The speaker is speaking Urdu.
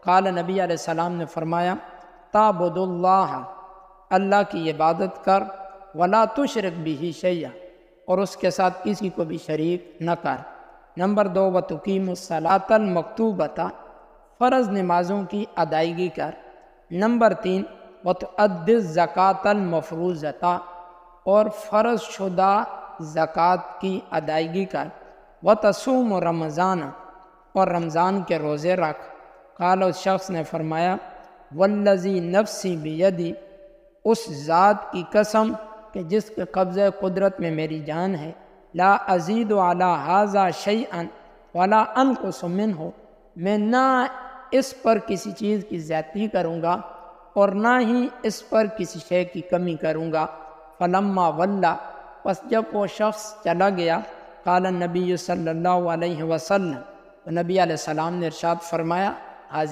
قال نبی علیہ السلام نے فرمایا تعبد اللہ، اللہ کی عبادت کر، ولا تشرک بہ شیئا، اور اس کے ساتھ کسی کو بھی شریک نہ کر۔ نمبر 2 وتقیم الصلاۃ المکتوبۃ، فرض نمازوں کی ادائیگی کر۔ نمبر 3 وتؤدی الزکوٰۃ المفروضۃ، اور فرض شدہ زکوٰۃ کی ادائیگی کر۔ وتصوم رمضان، اور رمضان کے روزے رکھ۔ قال، اس شخص نے فرمایا والذی نفسی بیدی، اس ذات کی قسم کہ جس کے قبضہ قدرت میں میری جان ہے، لا ازید علی ھذا شیئا ولا انقص منہ، میں نہ اس پر کسی چیز کی زیادتی کروں گا اور نہ ہی اس پر کسی شے کی کمی کروں گا۔ فلما ولا، پس جب وہ شخص چلا گیا، قال النبی صلی اللہ علیہ وسلم، نبی علیہ السلام نے ارشاد فرمایا حاضر